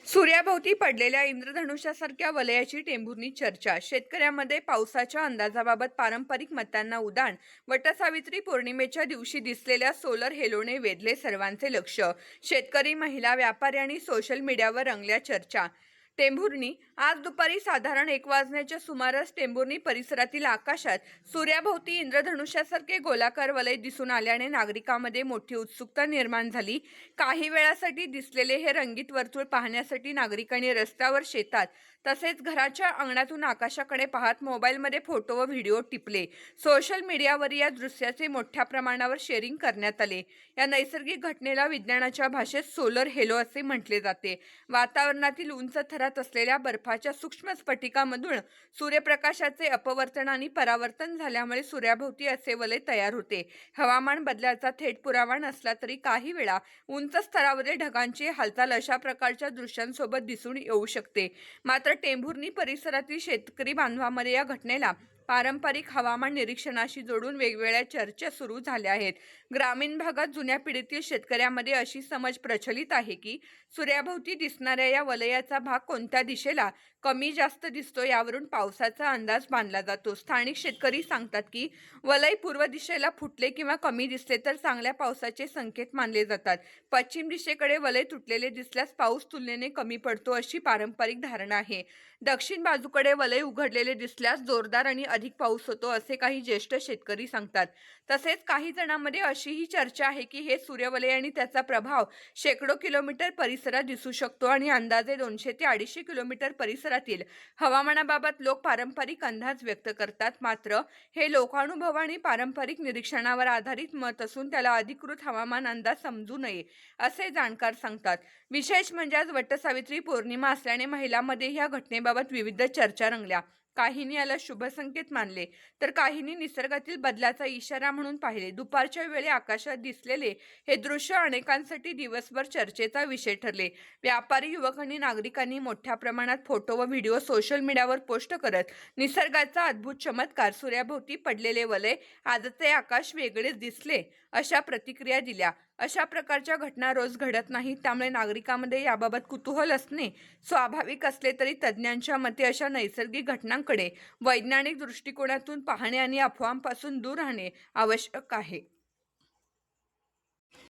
सूर्याभोवती पडलेल्या इंद्रधनुष्यासारख्या वलयाची टेंभुर्णी चर्चा. शेतकऱ्यांमध्ये पावसाच्या अंदाजाबाबत पारंपरिक मतांना उधाण. वटसावित्री पौर्णिमेच्या दिवशी दिसलेल्या सोलर हेलोने वेधले सर्वांचे लक्ष. शेतकरी, महिला, व्यापारी आणि सोशल मीडियावर रंगल्या चर्चा. टेंभुर्णी. आज दुपारी साधारण 1 वाजण्याच्या सुमारास टेंभुर्णी परिसरातील आकाशात सूर्याभोवती इंद्रधनुष्यासारखे गोलाकार वलय दिसून आल्याने नागरिकांमध्ये मोठी उत्सुकता निर्माण झाली. काही वेळासाठी दिसलेले हे रंगीत वर्तुळ पाहण्यासाठी नागरिकांनी रस्त्यावर, शेतात तसेच घराच्या अंगणातून आकाशाकडे पाहत मोबाईलमध्ये फोटो व व्हिडिओ टिपले. सोशल मीडियावर या दृश्याचे मोठ्या प्रमाणावर शेअरिंग करण्यात आले. या नैसर्गिक घटनेला विज्ञानाच्या भाषेत सोलर हेलो असे म्हटले जाते. वातावरणातील उंच थरात असलेल्या बर्फाच्या सूक्ष्म स्फटिकामधून सूर्यप्रकाशाचे अपवर्तन आणि परावर्तन झाल्यामुळे सूर्याभोवती असे वलय तयार होते. हवामान बदलाचा थेट पुरावा नसला तरी काही वेळा उंच स्तरावरील ढगांची हालचाल अशा प्रकारच्या दृश्यांसोबत दिसून येऊ शकते. मात्र टेंभुर्णी परिसरातील शेतकरी बांधवांमध्ये या घटनेला पारंपरिक हवामान निरीक्षणाशी जोडून वेगवेगळ्या चर्चा सुरू झाल्या आहेत. ग्रामीण भागात जुन्या पिढीतील शेतकऱ्यांमध्ये अशी समज प्रचलित आहे की सूर्याभोवती दिसणाऱ्या या वलयाचा भाग कोणत्या दिशेला कमी जास्त दिसतो यावरून पावसाचा अंदाज बांधला जातो. स्थानिक शेतकरी सांगतात की वलय पूर्व दिशेला फुटले किंवा कमी दिसले तर चांगल्या पावसाचे संकेत मानले जातात. पश्चिम दिशेकडे वलय तुटलेले दिसल्यास पाऊस तुलनेने कमी पडतो अशी पारंपरिक धारणा आहे. दक्षिण बाजूकडे वलय उघडलेले दिसल्यास जोरदार आणि अधिक पाऊस होतो असे काही ज्येष्ठ शेतकरी सांगतात. तसेच काही जणांमध्ये अशीही चर्चा आहे की हे सूर्यवलय आणि त्याचा प्रभाव शेकडो किलोमीटर परिसरात दिसू शकतो आणि अंदाजे 200 ते 250 किलोमीटर परिसरातील हवामानाबाबत लोक पारंपरिक अंदाज व्यक्त करतात. मात्र हे लोकानुभव आणि पारंपरिक निरीक्षणावर आधारित मत असून त्याला अधिकृत हवामान अंदाज समजू नये असे जाणकार सांगतात. विशेष म्हणजे आज वटसावित्री पौर्णिमा असल्याने महिलांमध्ये या घटनेबाबत विविध चर्चा रंगल्या. काहींनी याला शुभ संकेत मानले तर काहींनी निसर्गातील बदलाचा इशारा म्हणून पाहिले. दुपारच्या वेळी आकाशात दिसलेले हे दृश्य अनेकांसाठी दिवसभर चर्चेचा विषय ठरले. व्यापारी, युवक आणि नागरिकांनी मोठ्या प्रमाणात फोटो व व्हिडिओ सोशल मीडियावर पोस्ट करत निसर्गाचा अद्भुत चमत्कार, सूर्याभोवती पडलेले वलय, आजचे आकाश वेगळेच दिसले अशा प्रतिक्रिया दिल्या. अशा प्रकारच्या घटना रोज घडत नाहीत, त्यामुळे नागरिकांमध्ये याबाबत कुतूहल असणे स्वाभाविक असले तरी तज्ज्ञांच्या मते अशा नैसर्गिक घटनांकडे वैज्ञानिक दृष्टिकोनातून पाहणे आणि अफवांपासून दूर राहणे आवश्यक आहे.